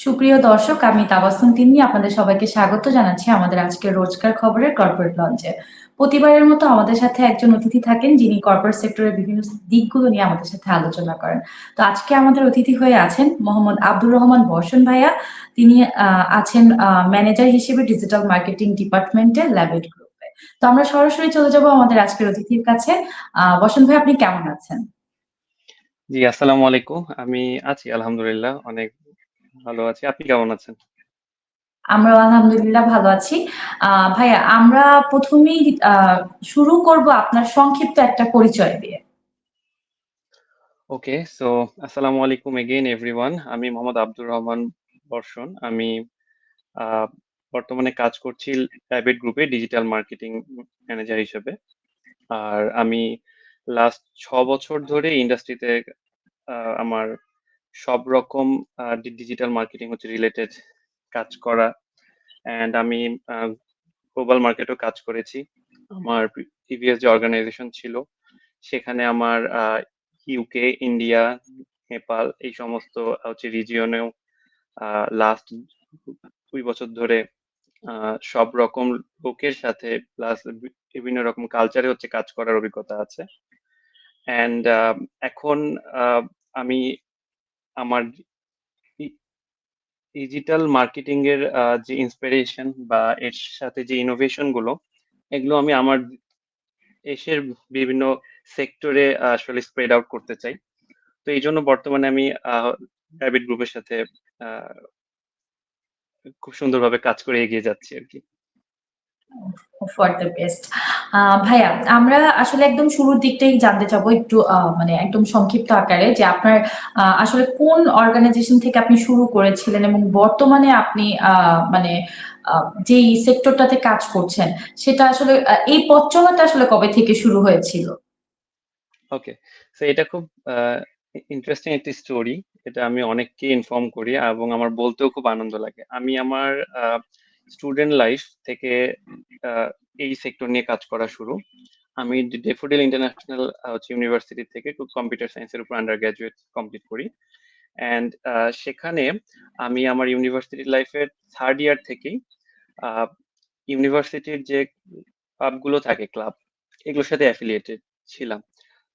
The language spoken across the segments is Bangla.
সুপ্রিয় দর্শক, আমি তাবাসসুম তিন্নি আপনাদের সবাইকে স্বাগত জানাচ্ছি আমাদের আজকের রোজকার খবরের কর্পোরেট লঞ্চে। প্রতিবারের মতো আমাদের সাথে একজন অতিথি থাকেন যিনি কর্পোরেট সেক্টরের বিভিন্ন দিকগুলো নিয়ে আমাদের সাথে আলোচনা করেন। তো আজকে আমাদের অতিথি হয়ে আছেন মোহাম্মদ আব্দুর রহমান বর্ষণ ভাইয়া। তিনি আছেন ম্যানেজার হিসেবে ডিজিটাল মার্কেটিং ডিপার্টমেন্টে ল্যাবেট গ্রুপে। তো আমরা সরাসরি চলে যাব আমাদের আজকের অতিথির কাছে। বর্ষণ ভাই, আপনি কেমন আছেন? জি, আসসালামু আলাইকুম। আমি আছি আলহামদুলিল্লাহ অনেক ভালো আছি। আপনি কেমন আছেন? আমরাও আলহামদুলিল্লাহ ভালো আছি। ভাইয়া, আমরা প্রথমেই শুরু করব আপনার সংক্ষিপ্ত একটা পরিচয় দিয়ে। ওকে, সো আসসালামু আলাইকুম এগেইন এভরিওয়ান। আমি মোহাম্মদ আব্দুর রহমান বর্ষণ। আমি আহ, বর্তমানে কাজ করছি প্রাইভেট গ্রুপে ডিজিটাল মার্কেটিং ম্যানেজার হিসেবে। আর আমি লাস্ট 6 বছর ধরে ইন্ডাস্ট্রিতে আমার সব রকম ডিজিটাল মার্কেটিং হচ্ছে রিলেটেড কাজ করা। অ্যান্ড আমি গ্লোবাল মার্কেটেও কাজ করেছি। আমার প্রিভিয়াস যে অর্গানাইজেশন ছিল সেখানে আমার ইউকে, ইন্ডিয়া, নেপাল এই সমস্ত হচ্ছে রিজিয়নেও লাস্ট 2 বছর ধরে সব রকম লোকের সাথে প্লাস বিভিন্ন রকম কালচারে হচ্ছে কাজ করার অভিজ্ঞতা আছে। অ্যান্ড এখন আহ, আমি আমার ডিজিটাল মার্কেটিং এর যে ইন্সপিরেশন বা এর সাথে যে ইনোভেশন গুলো এগুলো আমি আমার দেশের বিভিন্ন সেক্টরে আসলে স্প্রেড আউট করতে চাই। তো এই জন্য বর্তমানে আমি প্রাইভেট গ্রুপের সাথে আহ, খুব সুন্দরভাবে কাজ করে এগিয়ে যাচ্ছি আর কি। For the best. ভাইয়া, আমরা আসলে একদম শুরুর দিকটাই জানতে চাবো একটু, মানে একদম সংক্ষিপ্ত আকারে, যে আপনার আসলে কোন অর্গানাইজেশন থেকে আপনি শুরু করেছিলেন এবং বর্তমানে আপনি মানে যেই সেক্টরটাতে কাজ করছেন সেটা আসলে এই পথ চলাটা আসলে কবে থেকে শুরু হয়েছিল? ওকে, তো এটা খুব ইন্টারেস্টিং একটি স্টোরি। এটা আমি অনেককে ইনফর্ম করি এবং আমার বলতেও খুব আনন্দ লাগে। আমি আমার স্টুডেন্ট লাইফ থেকে আহ, এই সেক্টর নিয়ে কাজ করা শুরু। আমি ডেফোডিল ইন্টারন্যাশনাল হচ্ছে ইউনিভার্সিটি থেকে কম্পিউটার সায়েন্সের উপর আন্ডার গ্রাজুয়েট কমপ্লিট করি। অ্যান্ড সেখানে আমি আমার ইউনিভার্সিটি লাইফের থার্ড ইয়ার থেকেই ইউনিভার্সিটির যে ক্লাবগুলো থাকে, ক্লাব এগুলোর সাথে অ্যাফিলিয়েটেড ছিলাম।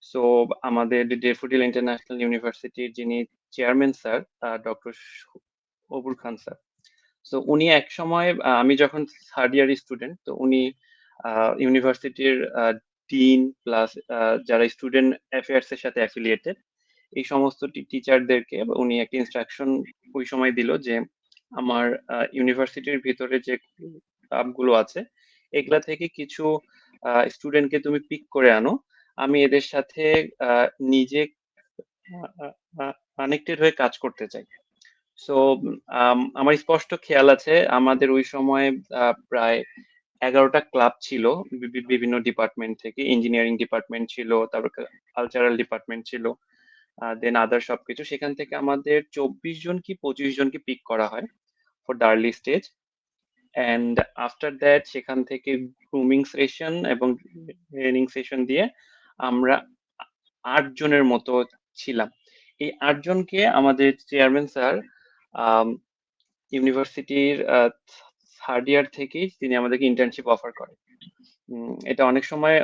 সো আমাদের ডেফোডিল ইন্টারন্যাশনাল ইউনিভার্সিটির যিনি চেয়ারম্যান স্যার, ডক্টর অবুর খান স্যার। তো উনি এক সময় আমি যখন থার্ড ইয়ার স্টুডেন্ট, তো উনি ইউনিভার্সিটির ডিন প্লাস যারা স্টুডেন্ট অ্যাফেয়ার্স এর সাথে অ্যাফিলিয়েটেড এই সমস্ত টিচারদেরকে উনি একটা ইনস্ট্রাকশন ওই সময় দিল যে আমার ইউনিভার্সিটির ভিতরে যে ক্লাবগুলো আছে এগুলা থেকে কিছু স্টুডেন্টকে তুমি পিক করে আনো। আমি এদের সাথে নিজে কানেক্টেড হয়ে কাজ করতে চাই। সো আমার স্পষ্ট খেয়াল আছে আমাদের ওই সময় প্রায় 11টা ক্লাব ছিল বিভিন্ন ডিপার্টমেন্ট থেকে। ইঞ্জিনিয়ারিং ডিপার্টমেন্ট ছিল, তারপর কালচারাল ডিপার্টমেন্ট ছিল, দেন আদার সবকিছু। সেখান থেকে আমাদের 24 জন কি 25 জনকে পিক করা হয় for the early stage. And after that সেখান থেকে গ্রুমিং সেশন এবং ট্রেনিং সেশন দিয়ে আমরা 8 জনের মতো ছিলাম। এই 8 জনকে আমাদের চেয়ারম্যান স্যার ইউনিভার্সিটির থার্ড ইয়ার থেকেই তিনি আমাদেরকে ইন্টার্নশিপ অফার করেন। এটা অনেক সময়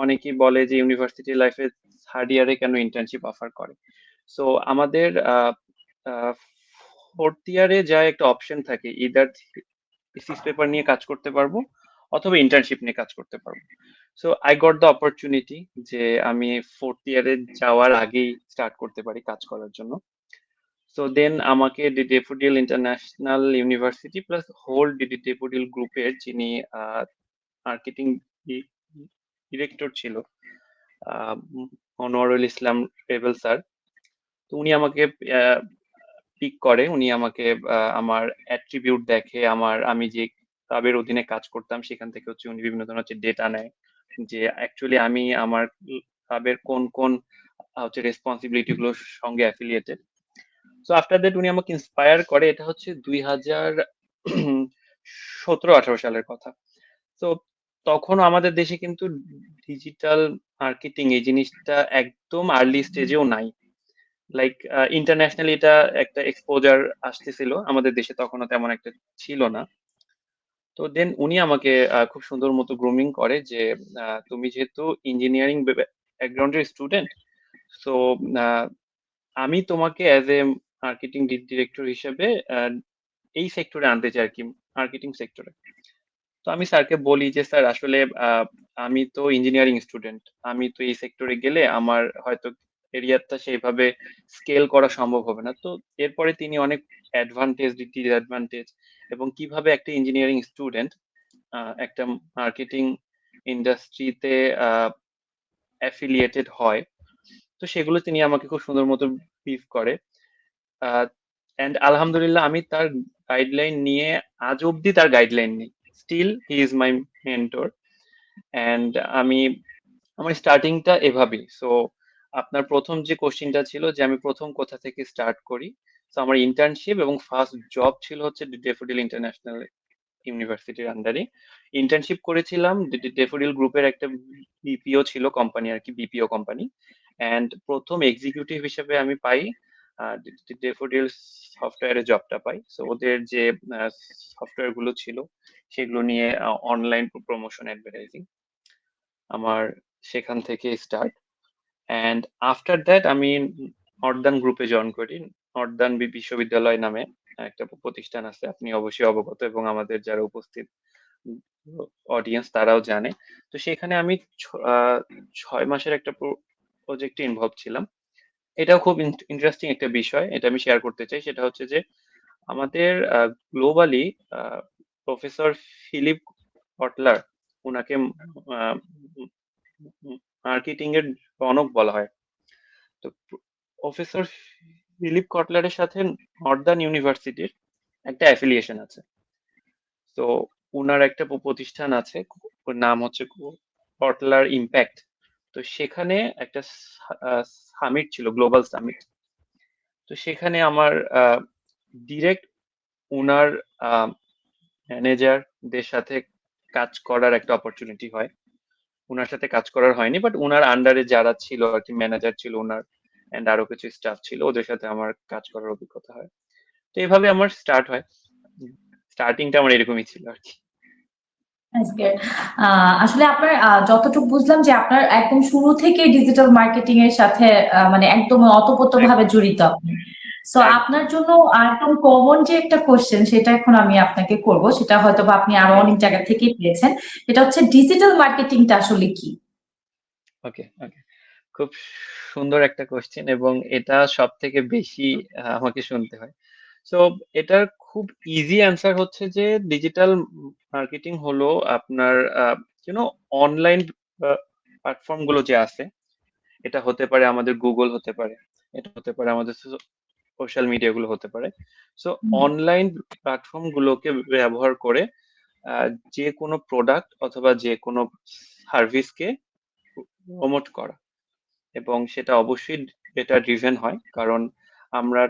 অনেকেই বলে যে ইউনিভার্সিটি লাইফে থার্ড ইয়ারে কেন ইন্টার্নশিপ অফার করে। সো আমাদের ফোর্থ ইয়ারে যা একটা অপশন থাকে, ইদার থিসিস পেপার নিয়ে কাজ করতে পারবো অথবা ইন্টার্নশিপ নিয়ে কাজ করতে পারবো। So I got the opportunity যে আমি ফোর্থ ইয়ারে যাওয়ার আগেই স্টার্ট করতে পারি কাজ করার জন্য। সো দেন আমাকে Daffodil International University plus whole Daffodil গ্রুপের যিনি মার্কেটিং ডিরেক্টর ছিল, আহ, মনোয়ারুল ইসলাম রেবেল স্যার, তো উনি আমাকে পিক করে। উনি আমাকে আমার অ্যাট্রিবিউট দেখে, আমি যে ক্লাবের অধীনে কাজ করতাম সেখান থেকে হচ্ছে উনি বিভিন্ন ধরনের হচ্ছে ডেটা নেয় যে অ্যাকচুয়ালি আমি আমার ক্লাবের কোন কোন হচ্ছে রেসপন্সিবিলিটি গুলোর সঙ্গে অ্যাফিলিয়েটেড। সো আফটার দ্যাট উনি আমাকে ইন্সপায়ার করে। এটা হচ্ছে 2017-18 সালের কথা। তো তখন আমাদের দেশে কিন্তু ডিজিটাল মার্কেটিং এই জিনিসটা একদম আর্লি স্টেজেও নাই। লাইক ইন্টারন্যাশনালি এটা একটা এক্সপোজার আসতেছিল, আমাদের দেশে তখনও তেমন একটা ছিল না। তো দেন উনি আমাকে খুব সুন্দর মতো গ্রুমিং করে যে তুমি যেহেতু ইঞ্জিনিয়ারিং ব্যাকগ্রাউন্ডের স্টুডেন্ট, সো আমি তোমাকে অ্যাজ এ মার্কেটিং ডিরেক্টর হিসেবে এই সেক্টরে আনতে চাই আর কি, মার্কেটিং সেক্টরে। তো আমি স্যারকে বলি যে স্যার আসলে আমি তো ইঞ্জিনিয়ারিং স্টুডেন্ট, আমি তো এই সেক্টরে গেলে আমার হয়তো এরিয়াটা সেইভাবে স্কেল করা সম্ভব হবে না। তো এরপরে তিনি অনেক অ্যাডভান্টেজ ডিসঅ্যাডভান্টেজ এবং কিভাবে একটা ইঞ্জিনিয়ারিং স্টুডেন্ট একটা মার্কেটিং ইন্ডাস্ট্রিতে অ্যাফিলিয়েটেড হয়, তো সেগুলো তিনি আমাকে খুব সুন্দর মতো ব্রিফ করে। অ্যান্ড আলহামদুলিল্লাহ আমি তার গাইডলাইন নিয়ে আজ অব্দি তার গাইডলাইন নেই, still he is my mentor. And আমি আমার স্টার্টিংটা এভাবেই। সো আপনার প্রথম যে কোশ্চিনটা ছিল যে আমি প্রথম কোথা থেকে স্টার্ট করি, তো আমার ইন্টার্নশিপ এবং ফার্স্ট জব ছিল হচ্ছে ডেফোডিল ইন্টারন্যাশনাল ইউনিভার্সিটির আন্ডারে। ইন্টার্নশিপ করেছিলাম ডেফোডিল গ্রুপের একটা বিপিও ছিল কোম্পানি আর কি, বিপিও কোম্পানি। অ্যান্ড প্রথম এক্সিকিউটিভ হিসেবে আমি পাই ডেফোডিল সফটওয়্যারে জবটা পাই। সো ওদের যে সফটওয়্যার গুলো ছিল সেগুলো নিয়ে অনলাইন প্রমোশন অ্যাডভার্টাইজিং আমার সেখান থেকে স্টার্ট। অ্যান্ড আফটার দ্যাট আমি নর্দার্ন গ্রুপে জয়েন করি। নর্দার্ন বিশ্ববিদ্যালয় নামে একটা প্রতিষ্ঠান আছে, আপনি অবশ্যই অবগত এবং আমাদের যারা উপস্থিত অডিয়েন্স তারাও জানে। তো সেখানে আমি 6 মাসের একটা প্রজেক্টে ইনভলভ ছিলাম। এটাও খুব ইন্টারেস্টিং একটা বিষয়, এটা আমি শেয়ার করতে চাই। সেটা হচ্ছে যে আমাদের গ্লোবালি প্রফেসর ফিলিপ কটলার, ওনাকে মার্কেটিং এর জনক বলা হয়। তো প্রফেসর ফিলিপ কটলারের সাথে নর্দার্ন ইউনিভার্সিটির একটা অ্যাফিলিয়েশন আছে। তো উনার একটা প্রতিষ্ঠান আছে, ওর নাম হচ্ছে কটলার ইম্প্যাক্ট। তো সেখানে একটা সামিট ছিল, গ্লোবাল সামিট। তো সেখানে আমার ডিরেক্ট উনার ম্যানেজারদের সাথে কাজ করার একটা অপরচুনিটি হয়। উনার সাথে কাজ করার হয়নি, বাট উনার আন্ডারে যারা ছিল আর কি, ম্যানেজার ছিল উনার এন্ড আরো কিছু স্টাফ ছিল, ওদের সাথে আমার কাজ করার অভিজ্ঞতা হয়। তো এইভাবে আমার স্টার্ট হয়, স্টার্টিংটা আমার এরকমই ছিল আর কি। আজকে আসলে আপনার যতটুকু বুঝলাম যে আপনার একদম শুরু থেকে ডিজিটাল মার্কেটিং এর সাথে মানে একদম অতপ্রতভাবে একদম জড়িত আপনি। সো একদম। আপনার জন্য একদম কমন যে একটা কোশ্চেন সেটা এখন আমি আপনাকে করব, সেটা হয়তো বা আপনি আরো অনেক জায়গা থেকেই পেয়েছেন। এটা হচ্ছে ডিজিটাল মার্কেটিংটা আসলে কি? ওকে ওকে, খুব সুন্দর একটা কোশ্চেন এবং এটা সব থেকে বেশি আমাকে শুনতে হয়। সো এটার খুব ইজি অ্যান্সার হচ্ছে যে ডিজিটাল মার্কেটিং হলো আপনার ইউনো অনলাইন প্ল্যাটফর্ম গুলো যে আছে, এটা হতে পারে আমাদের গুগল, হতে পারে এটা হতে পারে আমাদের সোশ্যাল মিডিয়া গুলো হতে পারে। সো অনলাইন প্ল্যাটফর্ম গুলোকে ব্যবহার করে আহ, যে কোনো প্রোডাক্ট অথবা যে কোনো সার্ভিসকে প্রমোট করা, এবং সেটা অবশ্যই ডেটা ড্রিভেন হয়। কারণ আমরা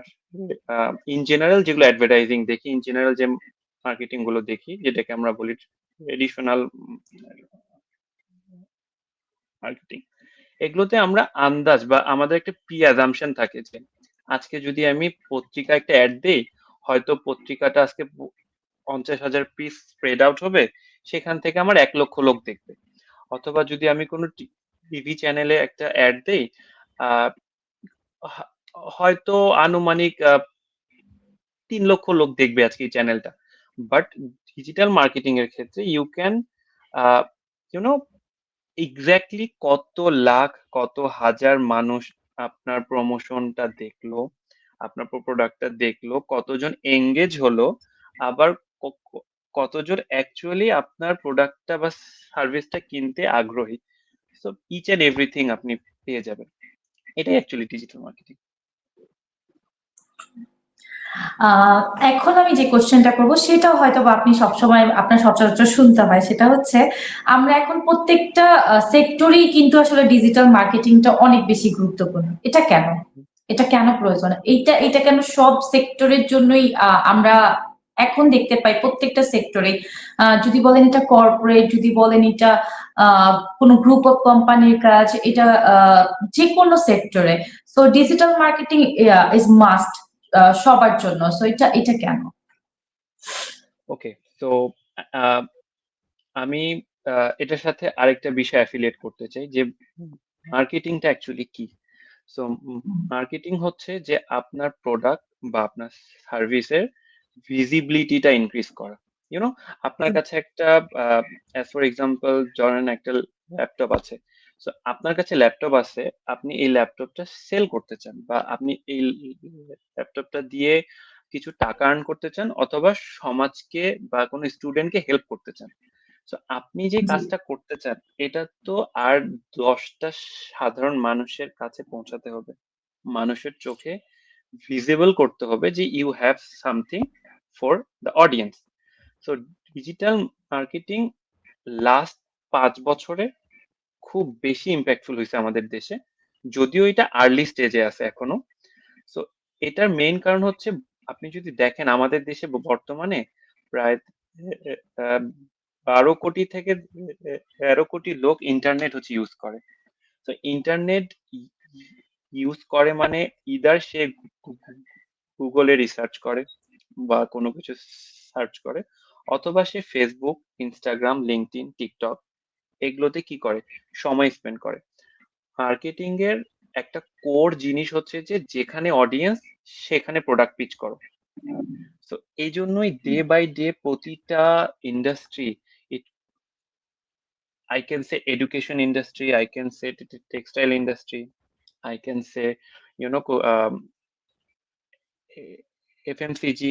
ইন জেনারেল যেগুলো অ্যাডভার্টাইজিং দেখি, ইন জেনারেল যে মার্কেটিং গুলো দেখি, যেটাকে আমরা বলি ট্রেডিশনাল মার্কেটিং, এগুলোতে আমরা আন্দাজ বা আমাদের একটা প্রি অ্যাজাম্পশন থাকে যে আজকে যদি আমি পত্রিকা একটা অ্যাড দেই, হয়তো পত্রিকাটা আজকে 50,000 পিস স্প্রেড আউট হবে, সেখান থেকে আমার 1 লক্ষ লোক দেখবে। অথবা যদি আমি কোনো টিভি চ্যানেলে একটা অ্যাড দেই, আহ, হ- হয়তো আনুমানিক 3 লক্ষ লোক দেখবে আজকে এই চ্যানেলটা। বাট ডিজিটাল মার্কেটিং এর ক্ষেত্রে ইউ ক্যান ইউনো এক্স্যাক্টলি কত লাখ কত হাজার মানুষ আপনার প্রমোশনটা দেখলো, আপনার প্রোডাক্টটা দেখলো, কতজন এঙ্গেজ হলো, আবার কতজন অ্যাকচুয়ালি আপনার প্রোডাক্টটা বা সার্ভিসটা কিনতে আগ্রহী। সো ইচ এন্ড এভরিথিং আপনি পেয়ে যাবেন। এটাই অ্যাকচুয়ালি ডিজিটাল মার্কেটিং। আহ এখন আমি যে কোশ্চেনটা করব সেটাও হয়তো বা আপনি সবসময় আপনার সচরাচর শুনতে হয়, সেটা হচ্ছে আমরা এখন প্রত্যেকটা সেক্টরেই কিন্তু আসলে ডিজিটাল মার্কেটিংটা অনেক বেশি গুরুত্বপূর্ণ। এটা কেন? এটা কেন প্রয়োজন? এইটা এটা কেন সব সেক্টরের জন্যই আমরা এখন দেখতে পাই প্রত্যেকটা সেক্টরে, যদি বলেন এটা কর্পোরেট, যদি বলেন এটা কোনো গ্রুপ অফ কোম্পানির কাজ, এটা যে কোনো সেক্টরে। So digital marketing is must সবার জন্য। সো এটা এটা কেন? ওকে, তো আমি এটার সাথে আরেকটা বিষয় অ্যাফিলিয়েট করতে চাই যে মার্কেটিংটা অ্যাকচুয়ালি কি। সো মার্কেটিং হচ্ছে যে আপনার প্রোডাক্ট বা আপনার সার্ভিসের ভিজিবিলিটিটা ইনক্রিজ করা। ইউনো, আপনার কাছে একটা অ্যাজ ফর এক্সাম্পল ধরেন একটা ল্যাপটপ আছে। সো আপনার কাছে ল্যাপটপ আছে, আপনি এই ল্যাপটপটা সেল করতে চান বা আপনি এই ল্যাপটপটা দিয়ে কিছু টাকা আর্ন করতে চান অথবা সমাজকে বা কোনো স্টুডেন্টকে হেল্প করতে চান। সো আপনি যে জি। কাজটা করতে চান এটা তো আর 10টা সাধারণ মানুষের কাছে পৌঁছাতে হবে, মানুষের চোখে ভিজিবল করতে হবে যে you have something for the audience. So digital marketing last 5 বছরে খুব বেশি ইম্প্যাক্টফুল হয়েছে আমাদের দেশে, যদিও এটা আর্লি স্টেজে আছে এখনো। সো এটার মেইন কারণ হচ্ছে আপনি যদি দেখেন আমাদের দেশে বর্তমানে প্রায় 12 কোটি থেকে 13 কোটি লোক ইন্টারনেট হচ্ছে ইউজ করে। তো ইন্টারনেট ইউজ করে মানে ইদার সে গুগলে রিসার্চ করে বা কোনো কিছু সার্চ করে, অথবা সে ফেসবুক, ইনস্টাগ্রাম, লিঙ্কডইন, টিকটক এগুলোতে কি করে, সময় স্পেন্ড করে। মার্কেটিং এর একটা কোর জিনিস হচ্ছে যে যেখানে অডিয়েন্স সেখানে প্রোডাক্ট পিচ করো। তো এই জন্যই ডে বাই ডে প্রতিটা industry, I can say education industry, I can say textile industry, I can say, you know, FMCG,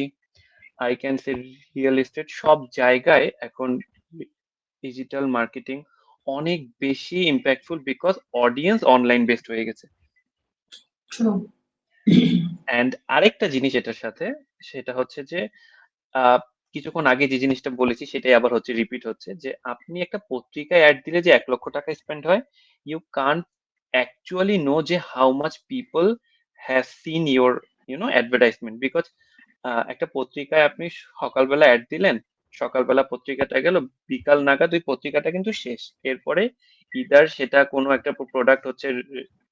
I can say real estate, সব জায়গায় এখন ডিজিটাল মার্কেটিং অনেক বেশি impactful because audience online based হয়ে গেছে। ট্রু। অ্যান্ড আরেকটা জিনিস এটার সাথে, সেটা হচ্ছে যে আহ, কিছুক্ষণ আগে যে জিনিসটা বলেছি সেটাই আবার হচ্ছে রিপিট হচ্ছে যে আপনি একটা পত্রিকায় অ্যাড দিলে যে 1 লক্ষ টাকা স্পেন্ড হয়, ইউ কান্ট অ্যাকচুয়ালি নো যে how much people have seen your advertisement, because একটা পত্রিকায় আপনি সকালবেলা অ্যাড দিলেন, সকালবেলা পত্রিকাটা গেল, বিকাল নাগাদ ওই পত্রিকাটা কিন্তু শেষ। এরপরে ইদার সেটা কোনো একটা প্রোডাক্ট হচ্ছে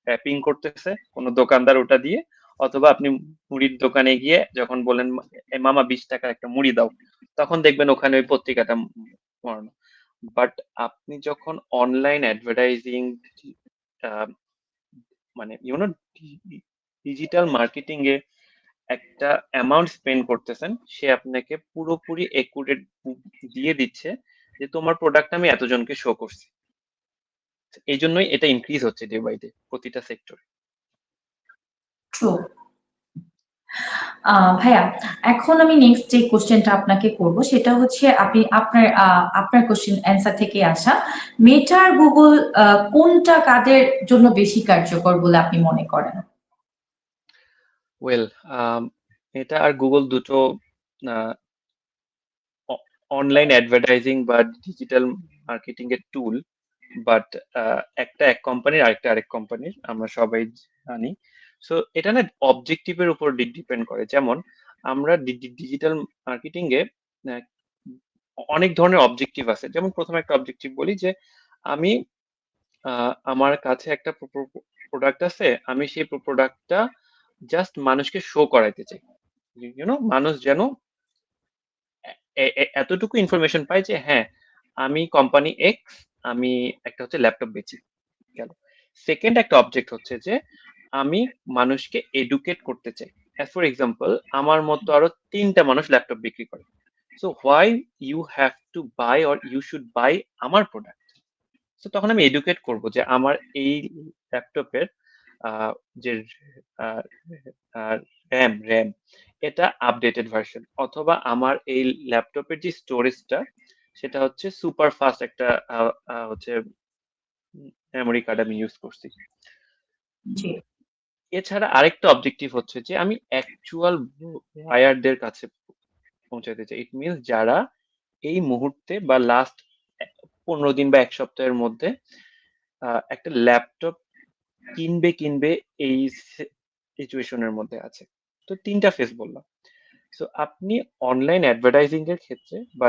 র্যাপিং করতেছে কোনো দোকানদার ওটা দিয়ে, অথবা আপনি মুড়ির দোকানে গিয়ে যখন বলেন "এ মামা 20 টাকার একটা মুড়ি দাও", তখন দেখবেন ওখানে ওই পত্রিকাটা মরানো। বাট আপনি যখন অনলাইন অ্যাডভার্টাইজিং মানে ডিজিটাল মার্কেটিং এ একটা অ্যামাউন্ট স্পেন্ড করতেছেন, সে আপনাকে পুরোপুরি একুরেট দিয়ে দিচ্ছে যে তোমার প্রোডাক্ট আমি এতজনকে শো করছি। এই জন্যই এটা ইনক্রিজ হচ্ছে ডে বাই ডে প্রতিটা সেক্টর। ট্রু। ভাইয়া, এখন আমি নেক্সট যে কোশ্চেনটা আপনাকে করব সেটা হচ্ছে আপনি আপনার আপনার কোশ্চেন অ্যান্সার থেকে আসা, মেটা আর গুগল কোনটা কাদের জন্য বেশি কার্যকর বলে আপনি মনে করেন? ওয়েল, এটা আর গুগল দুটো অনলাইন অ্যাডভার্টাইজিং বা ডিজিটাল মার্কেটিং এর টুল, বাট একটা এক কোম্পানির, আরেকটা আরেক কোম্পানির, আমরা সবাই জানি। সো এটা না অবজেক্টিভের উপর ডিপেন্ড করে। যেমন আমরা ডিজিটাল মার্কেটিং এ আহ, অনেক ধরনের অবজেক্টিভ আছে। যেমন প্রথমে একটা অবজেক্টিভ বলি যে আমি আমার কাছে একটা প্রোডাক্ট আছে, আমি সেই প্রোডাক্টটা জাস্ট মানুষকে শো করাইতে চাই। মানুষ যেন এতটুকু ইনফরমেশন পাই যে হ্যাঁ, আমি কোম্পানি এক্স, আমি একটা হচ্ছে ল্যাপটপ বেচি, গেল। সেকেন্ড একটা অবজেক্ট হচ্ছে যে আমি মানুষকে এডুকেট করতে চাই। অ্যাজ ফর এক্সাম্পল, আমার মতো আরো 3টা মানুষ ল্যাপটপ বিক্রি করে। So why you have to buy or you should buy আমার প্রোডাক্ট। তো তখন আমি এডুকেট করব যে আমার এই ল্যাপটপের যে র্যাম এটা আপডেটেড ভার্সন, অথবা আমার এই ল্যাপটপের যে স্টোরেজটা সেটা হচ্ছে সুপার ফাস্ট একটা হচ্ছে মেমোরি কার্ড আমি ইউজ করছি। জি। এছাড়া আরেকটা অবজেক্টিভ হচ্ছে যে আমি অ্যাকচুয়াল বায়ারদের কাছে পৌঁছাতে চাই। ইট মিনস যারা এই মুহূর্তে বা লাস্ট 15 দিন বা 1 সপ্তাহের মধ্যে একটা ল্যাপটপ কিনবে এই সিচুয়েশনের মধ্যে আছে। তো 3টা ফেজ বললাম। সো আপনি অনলাইন অ্যাডভার্টাইজিং এর ক্ষেত্রে বা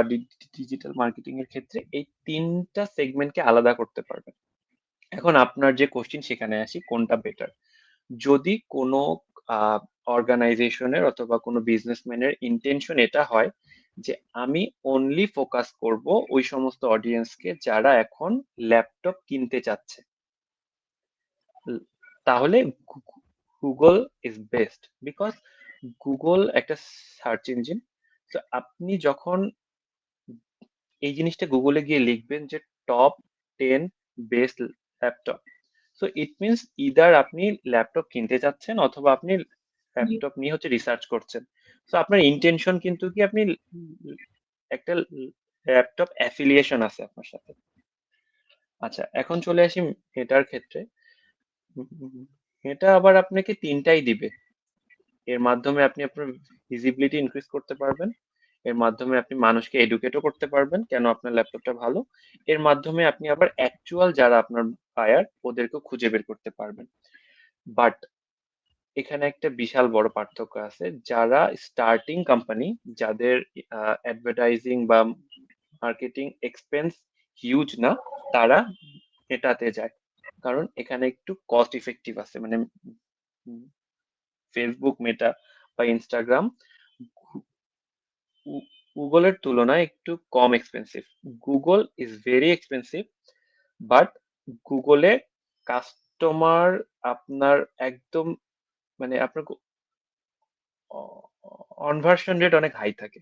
ডিজিটাল মার্কেটিং এর ক্ষেত্রে এই তিনটা সেগমেন্টকে আলাদা করতে পারবেন। এখন আপনার যে কোশ্চিন সেখানে আসি, কোনটা বেটার? যদি কোনো অর্গানাইজেশনের অথবা কোনো বিজনেসম্যানের ইন্টেনশন এটা হয় যে আমি অনলি ফোকাস করব ওই সমস্ত অডিয়েন্সকে যারা এখন ল্যাপটপ কিনতে চাচ্ছে, তাহলে Google is best, because Google একটা সার্চ ইঞ্জিন। তো আপনি যখন এই জিনিসটা গুগলে গিয়ে লিখবেন যে top 10 best laptop, so it means either আপনি ল্যাপটপ কিনতে চাচ্ছেন অথবা আপনি ল্যাপটপ নিয়ে হচ্ছে রিসার্চ করছেন। সো আপনার ইন্টেনশন কিন্তু কি, আপনি একটা ল্যাপটপ অ্যাফিলিয়েশন আছে আপনার সাথে। আচ্ছা, এখন চলে আসি এটার ক্ষেত্রে। এটা আবার আপনাকে তিনটাই দিবে। এর মাধ্যমে আপনি আপনার ভিজিবিলিটি ইনক্রিজ করতে পারবেন, এর মাধ্যমে আপনি মানুষকে এডুকেটও করতে পারবেন কেন আপনার ল্যাপটপটা ভালো, এর মাধ্যমে আপনি আবার অ্যাকচুয়াল যারা আপনার বায়ার ওদেরকেও খুঁজে বের করতে পারবেন। বাট এখানে একটা বিশাল বড় পার্থক্য আছে। যারা স্টার্টিং কোম্পানি, যাদের অ্যাডভার্টাইজিং বা মার্কেটিং এক্সপেন্স হিউজ না, তারা এটাতে যায়। কারণ এখানে একটু কস্ট ইফেক্টিভ আছে, মানে ফেসবুক, মেটা বা ইনস্টাগ্রাম গুগলের তুলনায় একটু কম expensive. Google is very expensive, but গুগলে কাস্টমার আপনার একদম, মানে আপনার কনভার্সন রেট অনেক হাই থাকে।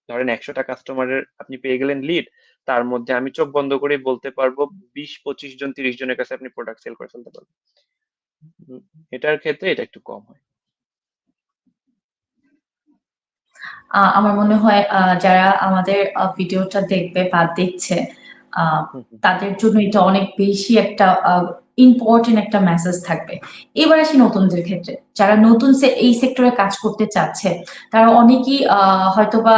ধরেন 100টা কাস্টমারের আপনি পেয়ে গেলেন লিড, তার মধ্যে আমি চোখ বন্ধ করে বলতে পারবো 20, 25 জন, 30 জনের কাছে আপনি প্রোডাক্ট সেল করে ফেলতে পারবেন। উম, এটার ক্ষেত্রে এটা একটু কম হয়। আমার মনে হয় যারা আমাদের ভিডিওটা দেখবে বা দেখছে আহ, হুম হুম তাদের জন্য এটা অনেক বেশি একটা ইম্পর্টেন্ট একটা মেসেজ থাকবে। এবার আসি নতুনদের ক্ষেত্রে, যারা নতুন এই সেক্টরে কাজ করতে চাচ্ছে, তারা অনেকেই হয়তোবা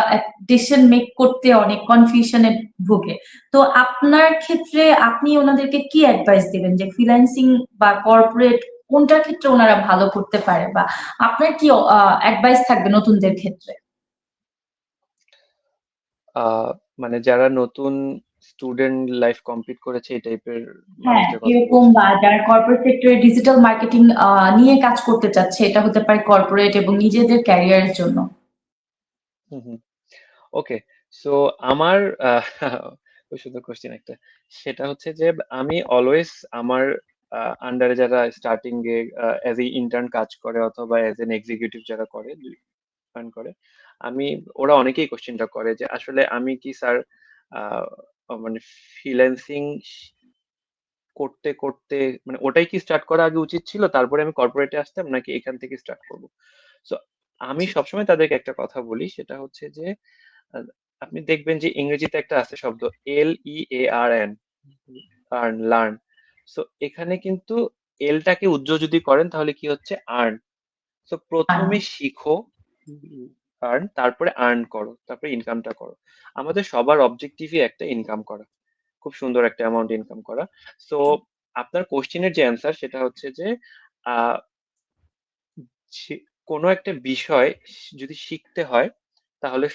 ডিসিশন মেক করতে অনেক কনফিউশনে ভোগে। তো আপনার ক্ষেত্রে আপনি ওনাদেরকে কি অ্যাডভাইস দিবেন যে ফ্রিল্যান্সিং বা কর্পোরেট কোনটার ক্ষেত্রে ওনারা ভালো করতে পারে, বা আপনার কি অ্যাডভাইস থাকবে নতুনদের ক্ষেত্রে? আহ মানে যারা নতুন স্টুডেন্ট লাইফ কমপ্লিট করেছে এই টাইপের হ্যাঁ, মানুষদের কথা এরকম, বলছেন? বা যারা কর্পোরেট সেক্টরে ডিজিটাল মার্কেটিং নিয়ে কাজ করতে চাচ্ছে, এটা হতে পারে কর্পোরেট এবং নিজেদের ক্যারিয়ারের জন্য। হুম হুম ওকে। সো আমার খুব সুন্দর কোশ্চেন একটা। সেটা হচ্ছে যে আমি অলওয়েজ আমার আন্ডারে যারা starting a as a intern কাজ করে অথবা অ্যাজ এন এক্সিকিউটিভ যারা করে, জয়েন করে, আমি, ওরা অনেকেই কোশ্চেনটা করে যে আসলে আমি কি স্যার মানে ফ্রিল্যান্সিং করতে করতে, মানে ওটাই কি স্টার্ট করা আগে উচিত ছিল তারপরে আমি কর্পোরেটে আসতাম, নাকি এখান থেকে স্টার্ট করব? সো আমি সবসময় তাদেরকে একটা কথা বলি, সেটা হচ্ছে যে আহ, আপনি দেখবেন যে ইংরেজিতে একটা আছে শব্দ, LEARN, আর্ন, লার্ন। সো এখানে কিন্তু এলটাকে উজ্জ্ব যদি করেন তাহলে কি হচ্ছে, আর্ন। সো আর প্রথমে শিখো, আর্ন, তারপরে আর্ন করো, তারপরে ইনকামটা করো। আমাদের সবার অবজেক্টিভই একটা ইনকাম করা, খুব সুন্দর একটা অ্যামাউন্ট ইনকাম করা। সো আপনার কোশ্চেনের যে অ্যান্সার সেটা হচ্ছে যে আহ, কোনো একটা বিষয় যদি শিখতে হয় তাহলে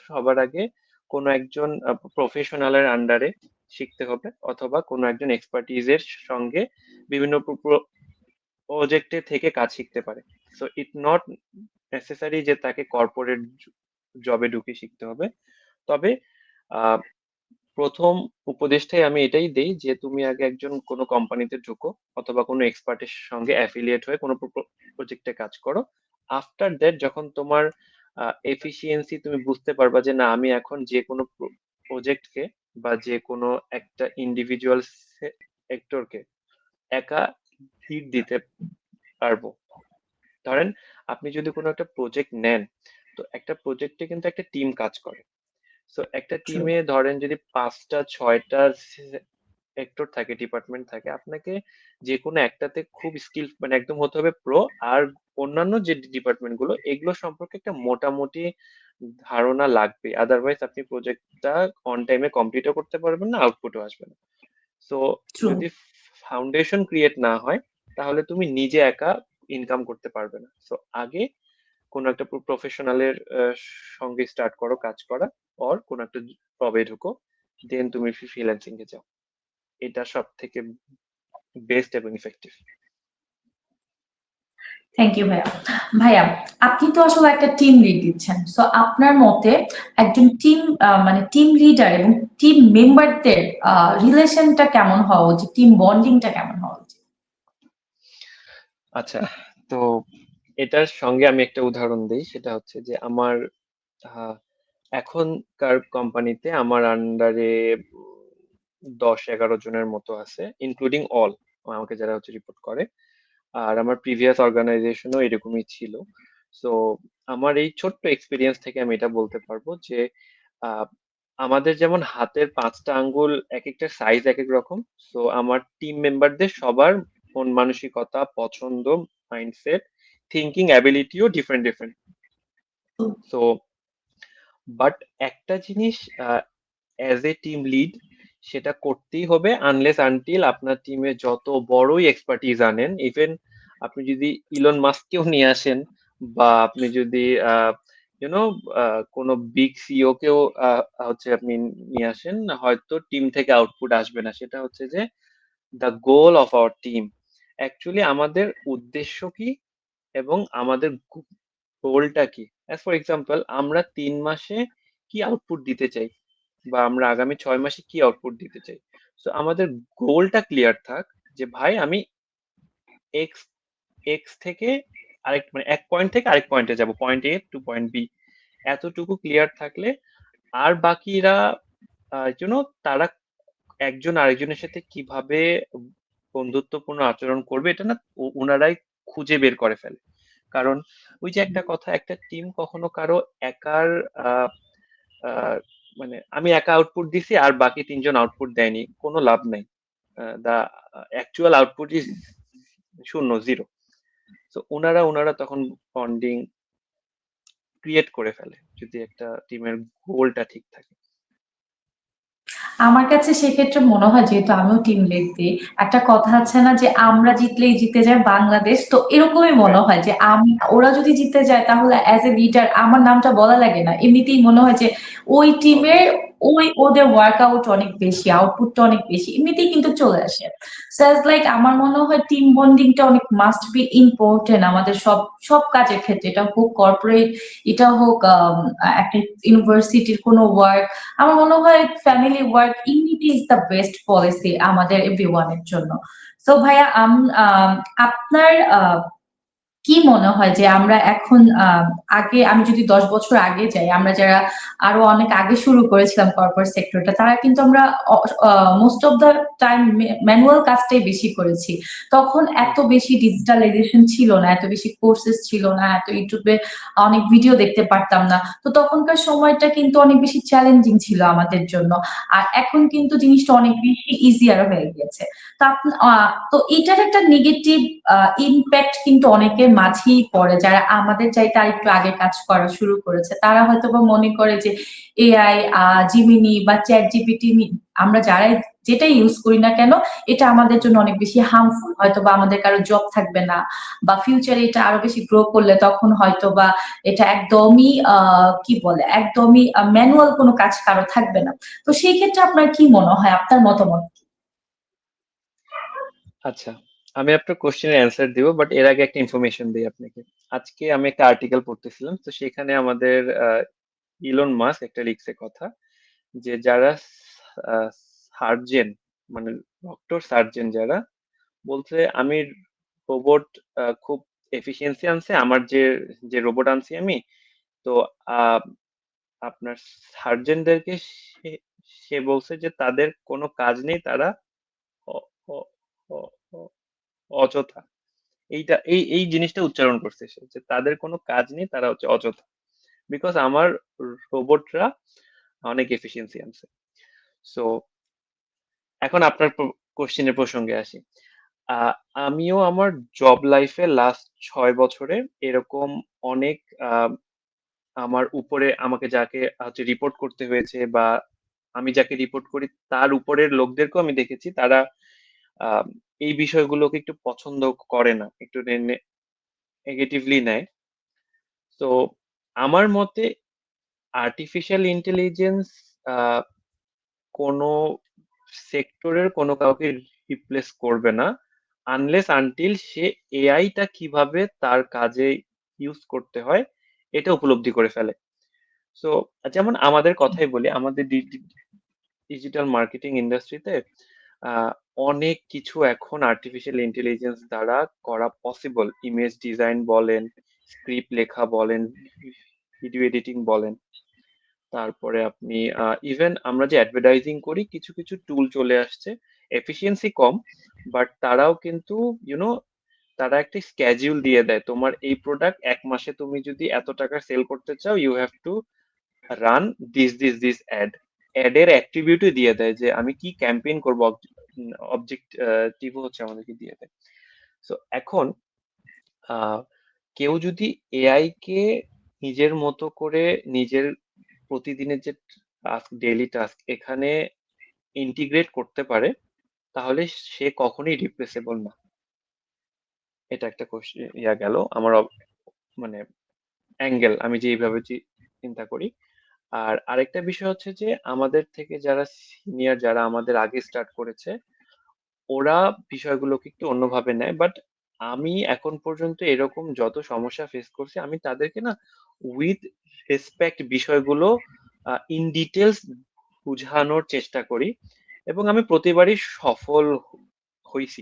সবার আগে কোনো একজন প্রফেশনালের আন্ডারে শিখতে হবে, অথবা কোনো একজন এক্সপার্টিজের সঙ্গে বিভিন্ন প্রজেক্টে থেকে কাজ শিখতে পারে। সো ইট নট নেসেসারি যে তাকে কর্পোরেট জবে ঢুকে শিখতে হবে। তবে আহ, প্রথম উপদেশটাই আমি এটাই দেই যে তুমি আগে একজন কোনো কোম্পানিতে ঢুকো অথবা কোনো এক্সপার্টের সঙ্গে অ্যাফিলিয়েট হয়ে কোনো প্রজেক্টে কাজ করো। আফটার দ্যাট যখন তোমার এফিসিয়েন্সি তুমি বুঝতে পারবা যে না, আমি এখন যে কোনো প্রজেক্টকে বা যে কোনো একটা ইন্ডিভিজুয়াল সেক্টরকে একা লিড দিতে পারবো। ধরেন আপনি যদি কোনো একটা প্রজেক্ট নেন, তো একটা প্রজেক্টে কিন্তু একটা টিম কাজ করে। সো একটা ট্রু। টিমে ধরেন যদি 5টা 6টা সেক্টর থাকে, ডিপার্টমেন্ট থাকে, আপনাকে যে কোনো একটাতে খুব স্কিল, মানে একদম হতে হবে প্রো। আর অন্যান্য যে ডিপার্টমেন্ট গুলো, এগুলো সম্পর্কে একটা মোটামুটি ধারণা লাগবে, আদারওয়াইজ আপনি প্রজেক্টটা অন টাইমে কমপ্লিটও করতে পারবেন না, আউটপুটও আসবে না। So true. যদি ফাউন্ডেশন ক্রিয়েট না হয় তাহলে তুমি নিজে একা ইনকাম করতে পারবে না। সো আগে কোনো একটা প্রফেশনালের সঙ্গে স্টার্ট করো কাজ করা, অর কোনো একটা জবে ঢুকো, দেন তুমি ফ্রিল্যান্সিং এ যাও। এটা সব থেকে বেস্ট এবং ইফেক্টিভ। থ্যাংক ইউ ভাইয়া। ভাইয়া, আপনি তো আসলে একটা টিম লিড দিচ্ছেন, সো আপনার মতে একজন টিম মানে টিম লিডার এবং টিম মেম্বারদের রিলেশনটা কেমন হওয়া উচিত, টিম বন্ডিংটা কেমন হওয়া উচিত? আচ্ছা, তো এটার সঙ্গে আমি একটা উদাহরণ দিই, সেটা হচ্ছে যে আমার আহ, এখনকার কোম্পানিতে আমার আন্ডারে 10-11 জনের মতো আছে, ইনক্লুডিং অল আমাকে যারা হচ্ছে রিপোর্ট করে। আর আমার প্রিভিয়াস অর্গানাইজেশনও এরকমই ছিল। সো আমার এই ছোট্ট এক্সপিরিয়েন্স থেকে আমি এটা বলতে পারবো যে আহ, আমাদের যেমন হাতের 5টা আঙ্গুল এক একটা সাইজ এক এক রকম, সো আমার টিম মেম্বারদের সবার মন মানসিকতা, পছন্দ, মাইন্ডসেট, থিঙ্কিং অ্যাবিলিটিও ডিফারেন্ট ডিফারেন্ট। সো বাট একটা জিনিস অ্যাজ এ টিম লিড সেটা করতেই হবে, আনলেস আনটিল আপনার টিমে যত বড়ই এক্সপার্টিজ আনেন, ইভেন আপনি যদি ইলন মাস্ককেও নিয়ে আসেন, বা আপনি যদি ইউনো কোনো বিগ সিইও কেও হচ্ছে আপনি নিয়ে আসেন, হয়তো টিম থেকে আউটপুট আসবে না। সেটা হচ্ছে যে the goal of our team, actually আমাদের উদ্দেশ্য কি এবং আমাদের গোলটা কি। অ্যাজ ফর এক্সাম্পল, আমরা 3 মাসে কি আউটপুট দিতে চাই, বা আমরা আগামী 6 মাসে কি আউটপুট দিতে চাই। তো আমাদের গোলটা ক্লিয়ার থাক, যে ভাই আমি এক্স এক্স থেকে আরেক মানে এক পয়েন্ট থেকে আরেক পয়েন্টে যাব, পয়েন্ট এ টু পয়েন্ট বি, এতটুকু ক্লিয়ার থাকলে আর বাকিরা তারা একজন আরেকজনের সাথে কিভাবে বন্ধুত্বপূর্ণ আচরণ করবে, এটা না ওনারাই খুঁজে বের করে ফেলে। কারণ ওই যে একটা কথা, একটা টিম কখনো কারো একার আহ, আহ, মানে আমি একা আউটপুট দিছি আর বাকি 3জন আউটপুট দেয়নি, কোনো লাভ নাই। দা অ্যাকচুয়াল আউটপুট ইজ শূন্য, জিরো। তো ওনারা তখন বন্ডিং ক্রিয়েট করে ফেলে যদি একটা টিমের গোলটা ঠিক থাকে। আমার কাছে সেক্ষেত্রে মনে হয়, যেহেতু আমিও টিম লিড দিই, একটা কথা আছে না যে আমরা জিতলেই জিতে যায় বাংলাদেশ, তো এরকমই মনে রাইট। হয় যে আমি ওরা যদি জিতে যায় তাহলে অ্যাজ এ লিডার আমার নামটা বলা লাগে না, এমনিতেই মনে হয় যে ওই টিমের অবভিয়াসলি। ওদের ওয়ার্কআউট অনেক বেশি, আউটপুটটা অনেক বেশি, এমনিতেই কিন্তু চলে আসে। সো লাইক আমার মনে হয় টিম বন্ডিংটা অনেক মাস্ট বি ইম্পর্টেন্ট আমাদের সব সব কাজের ক্ষেত্রে, এটা হোক কর্পোরেট, এটা হোক একটা ইউনিভার্সিটির কোনো ওয়ার্ক। আমার মনে হয় family work unity is the best policy আমাদের এভরিওয়ানের জন্য। সো ভাইয়া, আপনার কি মনে হয় যে আমরা এখন আগে, আমি যদি 10 বছর আগে যাই, আমরা যারা আরো অনেক আগে শুরু করেছিলাম কর্পোরেট সেক্টরটা, তারা কিন্তু আমরা most of the time manual কাজটাই বেশি করেছি। তখন হুম এত হুম। বেশি ডিজিটালাইজেশন ছিল না, এত বেশি কোর্সেস ছিল না, এত ইউটিউবে অনেক ভিডিও দেখতে পারতাম না। তো তখনকার সময়টা কিন্তু অনেক বেশি চ্যালেঞ্জিং ছিল আমাদের জন্য। আর এখন কিন্তু জিনিসটা অনেক বেশি ইজিয়ার হয়ে গেছে। তো তো এটার একটা নেগেটিভ ইমপ্যাক্ট কিন্তু অনেকের মাঝেই পড়ে, যারা আমাদের চাইতে আরেকটু আগে কাজ করা শুরু করেছে। তারা হয়তোবা মনে করে যে এআই, জিমিনি বা চ্যাট জিপিটি আমরা যারাই যেটা ইউজ করি না কেন, এটা আমাদের হুম জন্য হুম। অনেক বেশি হার্মফুল, হয়তোবা আমাদের কারো জব থাকবে না, বা ফিউচারে এটা আরো বেশি গ্রো করলে তখন হয়তোবা এটা একদমই কি বলে, একদমই ম্যানুয়াল কোনো কাজ কারো থাকবে না। তো সেই ক্ষেত্রে আপনার কি মনে হয়, আপনার মতামত? আচ্ছা, আমি আপনার কোশ্চেনের অ্যান্সার দিব, বাট এর আগে একটা ইনফরমেশন দিই আপনাকে। আজকে আমি একটা আর্টিকেল পড়তেছিলাম, তো সেখানে আমাদের ইলন মাস্ক একটা লিখছে কথা, যে যারা সার্জেন, মানে ডক্টর সার্জেন যারা, বলছে আমি রোবট খুব এফিসিয়েন্সি আনছে, আমার যে যে রোবট আনছি আমি, তো আহ, আপনার সার্জেনদেরকে সে সে বলছে যে তাদের কোনো কাজ নেই, তারা অ- অ- অ- অ- অযথা। এই জিনিসটা উচ্চারণ করছে সে, যে তাদের কোনো কাজ নেই, তারা হচ্ছে অযথা, বিকজ আমার রোবটরা অনেক এফিসিয়েন্সি আনছে। সো এখন আপনার কোশ্চেনের প্রসঙ্গে আসি। আহ, আমিও আমার জব লাইফে লাস্ট 6 বছরে এরকম অনেক আমার উপরে আমাকে যাকে হচ্ছে রিপোর্ট করতে হয়েছে, বা আমি যাকে রিপোর্ট করি তার উপরের লোকদেরকেও আমি দেখেছি, তারা আহ, এই বিষয়গুলোকে একটু পছন্দ করে না, একটু নেগেটিভলি নেয়। তো আমার মতে আর্টিফিশিয়াল ইন্টেলিজেন্স কোনো সেক্টরের কোনো কাউকে রিপ্লেস করবে না, আনলেস আনটিল সে এআইটা কিভাবে তার কাজে ইউজ করতে হয় এটা উপলব্ধি করে ফেলে। সো যেমন আমাদের কথাই বলি, আমাদের ডিজিটাল মার্কেটিং ইন্ডাস্ট্রিতে আহ, অনেক কিছু এখন আর্টিফিশিয়াল ইন্টেলিজেন্স দ্বারা করা পসিবল। ইমেজ ডিজাইন বলেন, স্ক্রিপ্ট লেখা বলেন, ভিডিও এডিটিং বলেন, তারপরে আপনি ইভেন আমরা যে অ্যাডভার্টাইজিং করি কিছু কিছু টুল চলে আসছে, এফিসিয়েন্সি কম, বাট তারাও কিন্তু ইউনো তারা একটা স্ক্যাডিউল দিয়ে দেয়, তোমার এই প্রোডাক্ট 1 মাসে তুমি যদি এত টাকা সেল করতে চাও, you have to run this ad. অ্যাডের অ্যাট্রিবিউটই দিয়ে দেয় যে আমি কি ক্যাম্পেইন করবো, অবজেক্টিভ হচ্ছে আমাদেরকে দিয়ে দেয়। সো এখন আহ, কেউ যদি এআই কে নিজের মতো করে নিজের প্রতিদিনের যে টাস্ক, ডেইলি টাস্ক এখানে ইন্টিগ্রেট করতে পারে, তাহলে সে কখনোই রিপ্লেসেবল না। এটা একটা ইয়া গেল আমার মানে অ্যাঙ্গেল, আমি যে এইভাবে চিন্তা করি। আর আরেকটা বিষয় হচ্ছে যে আমাদের থেকে যারা সিনিয়র, যারা আমাদের আগে স্টার্ট করেছে, ওরা বিষয়গুলোকে একটু অন্যভাবে নেয়। বাট আমি এখন পর্যন্ত এরকম যত সমস্যা ফেস করছি, আমি তাদেরকে না উইথ রেসপেক্ট বিষয়গুলো ইন ডিটেলস বুঝানোর চেষ্টা করি, এবং আমি প্রতিবারই সফল হইছি।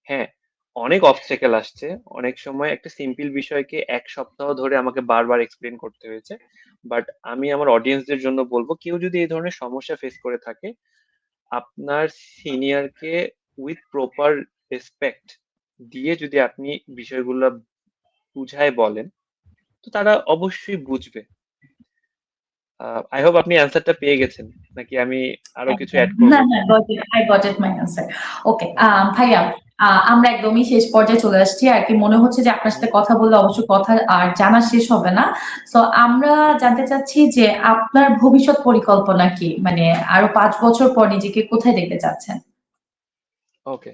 হ্যাঁ, অনেক অবস্টেকেল আসছে, অনেক সময় একটা সিম্পল বিষয়কে 1 সপ্তাহ ধরে আমাকে বারবার এক্সপ্লেন করতে হয়েছে। বাট আমি আমার অডিয়েন্সদের জন্য বলবো, কেউ যদি এই ধরনের সমস্যা ফেস করে থাকে, আপনার সিনিয়রকে উইথ প্রপার রেসপেক্ট দিয়ে যদি আপনি বিষয়গুলো বুঝায় বলেন, তো তারা অবশ্যই বুঝবে। আই হোপ আপনি অ্যান্সারটা পেয়ে গেছেন, নাকি আমি আরো কিছু একদম। অ্যাড করব? না, না, got it. I got it my answer. Okay, okay. ভাইয়া, আমরা একদমই শেষ পর্যায়ে চলে আসছি আর কি। মনে হচ্ছে যে আপনার সাথে কথা বললে অবশ্য কথা আর জানা শেষ হবে না। তো আমরা জানতে চাচ্ছি যে আপনার ভবিষ্যৎ পরিকল্পনা কি? মানে আরো 5 বছর পর নিজেকে কোথায় দেখতে চাচ্ছেন? ওকে।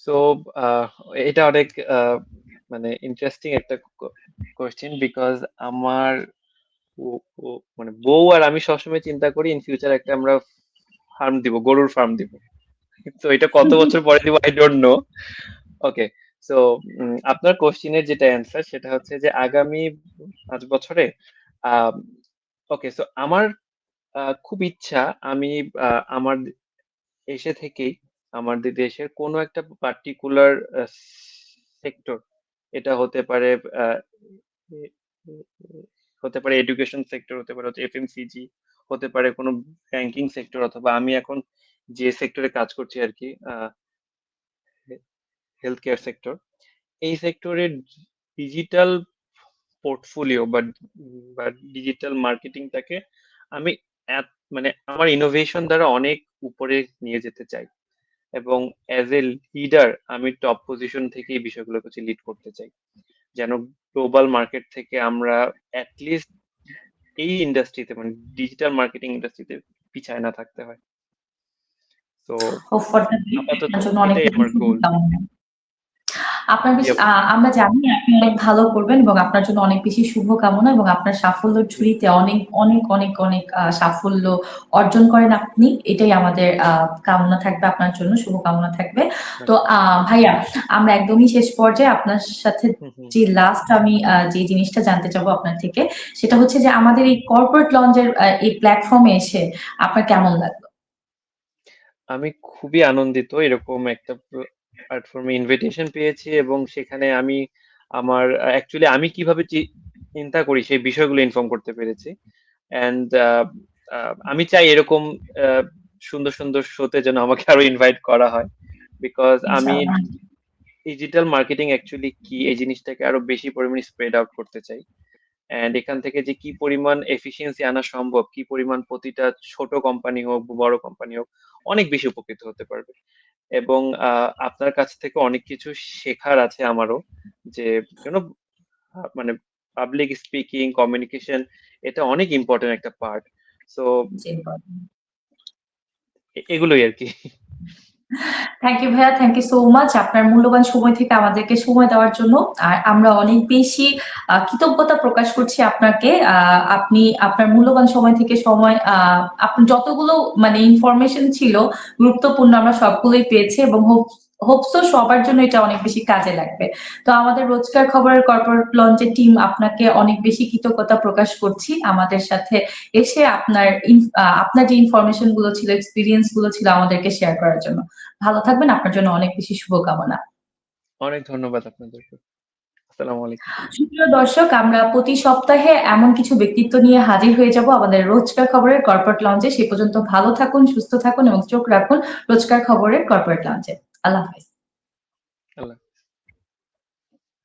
সো এটা অনেক মানে ইন্টারেস্টিং একটা কোয়েশ্চেন, বিকজ আমার মানে বউ আর আমি সবসময় চিন্তা করি ইন ফিউচার একটা আমরা ফার্ম দিব, গরুর ফার্ম দিব। তো এটা কত বছর পরে দিব I don't know. Okay. So আপনার কোশ্চিনের যেটা অ্যান্সার সেটা হচ্ছে যে আগামী 5 বছরে, ওকে, সো আমার খুব ইচ্ছা আমি আমার এসে থেকেই আমাদের দেশের কোনো একটা পার্টিকুলার সেক্টর, এটা হতে পারে আহ, এ- এ- হতে পারে এডুকেশন সেক্টর, হতে পারে হচ্ছে এফএমসিজি, হতে পারে কোনো ব্যাংকিং সেক্টর, অথবা আমি এখন যে সেক্টরে কাজ করছি আর কি, হেলথ কেয়ার সেক্টর। এই সেক্টরের ডিজিটাল পোর্টফোলিও বা ডিজিটাল মার্কেটিংটাকে আমি মানে আমার ইনোভেশন দ্বারা অনেক উপরে নিয়ে যেতে চাই, এবং অ্যাজ এ লিডার আমি টপ পজিশন থেকে এই বিষয়গুলোকে লিড করতে চাই, যেন গ্লোবাল মার্কেট থেকে আমরা অ্যাটলিস্ট এই ইন্ডাস্ট্রিতে মানে ডিজিটাল মার্কেটিং ইন্ডাস্ট্রিতে পিছায় না থাকতে হয়। তো হোপফুলি আপাতত আপনার জন্য অনেক এটাই বেশি আমার গোল। শুভকামনা। আপনার বেশি ইয়েপ। আমরা জানি আপনি অনেক ভালো করবেন এবং আপনার জন্য অনেক বেশি শুভকামনা এবং আপনার সাফল্যের ঝুলিতে অনেক অনেক অনেক অনেক সাফল্য অর্জন করেন আপনি। এটাই আমাদের কামনা থাকবে আপনার জন্য, শুভকামনা থাকবে। তো ওকে। ভাইয়া, আমরা একদমই শেষ পর্যায়ে আপনার সাথে হুম হুম। যে লাস্ট আমি যে জিনিসটা জানতে চাবো আপনার থেকে, সেটা হচ্ছে যে আমাদের এই কর্পোরেট লঞ্চের এই প্ল্যাটফর্মে এসে আপনার কেমন লাগলো? আমি খুবই আনন্দিত এরকম একটা প্ল্যাটফর্মে ইনভিটেশন পেয়েছি, এবং সেখানে আমি আমার অ্যাকচুয়ালি আমি কিভাবে চিন্তা করি সেই বিষয়গুলো ইনফর্ম করতে পেরেছি। অ্যান্ড আমি চাই এরকম আহ, সুন্দর সুন্দর শোতে যেন আমাকে আরো ইনভাইট করা হয়, বিকজ আমি ইনশাআল্লাহ। ডিজিটাল মার্কেটিং অ্যাকচুয়ালি কি এই জিনিসটাকে আরো বেশি পরিমাণে স্প্রেড আউট করতে চাই। অ্যান্ড এখান থেকে যে কি পরিমাণ এফিসিয়েন্সি আনা সম্ভব, কি পরিমাণ প্রতিটা ছোট কোম্পানি হোক বা বড় কোম্পানি হোক অনেক বেশি উপকৃত হতে পারবে। এবং আপনার কাছ থেকে অনেক কিছু শেখার আছে আমারও, যে ইউনো মানে পাবলিক স্পিকিং, কমিউনিকেশন, এটা অনেক ইম্পর্টেন্ট একটা পার্ট। সো জি, বলেন। এগুলোই আর কি। থ্যাংক ইউ ভাইয়া, থ্যাংক ইউ সো মাচ আপনার মূল্যবান সময় থেকে আমাদেরকে সময় দেওয়ার জন্য। আর আমরা অনেক বেশি কৃতজ্ঞতা প্রকাশ করছি আপনাকে। আপনি আপনার মূল্যবান সময় থেকে আপনি যতগুলো মানে ইনফরমেশন ছিল গুরুত্বপূর্ণ, আমরা সবগুলোই পেয়েছি এবং হোপসো সবার জন্য এটা অনেক বেশি কাজে লাগবে। তো আমাদের রোজকার খবরের কর্পোরেট লঞ্চের টিম আপনাকে অনেক বেশি কৃতজ্ঞতা প্রকাশ করছি আমাদের সাথে এসে আপনার যে ইনফরমেশন গুলো ছিল, এক্সপিরিয়েন্স গুলো ছিল আমাদেরকে শেয়ার করার জন্য। ভালো থাকবেন, আপনার জন্য অনেক বেশি শুভকামনা। অনেক ধন্যবাদ আপনাদেরকে। আসসালামু আলাইকুম। সুপ্রিয় দর্শক, আমরা প্রতি সপ্তাহে এমন কিছু ব্যক্তিত্ব নিয়ে হাজির হয়ে যাব আমাদের রোজকার খবরের কর্পোরেট লঞ্চে। সে পর্যন্ত ভালো থাকুন, সুস্থ থাকুন এবং চোখ রাখুন রোজকার খবরের কর্পোরেট লঞ্চে। আল্লাহ হাফেজ।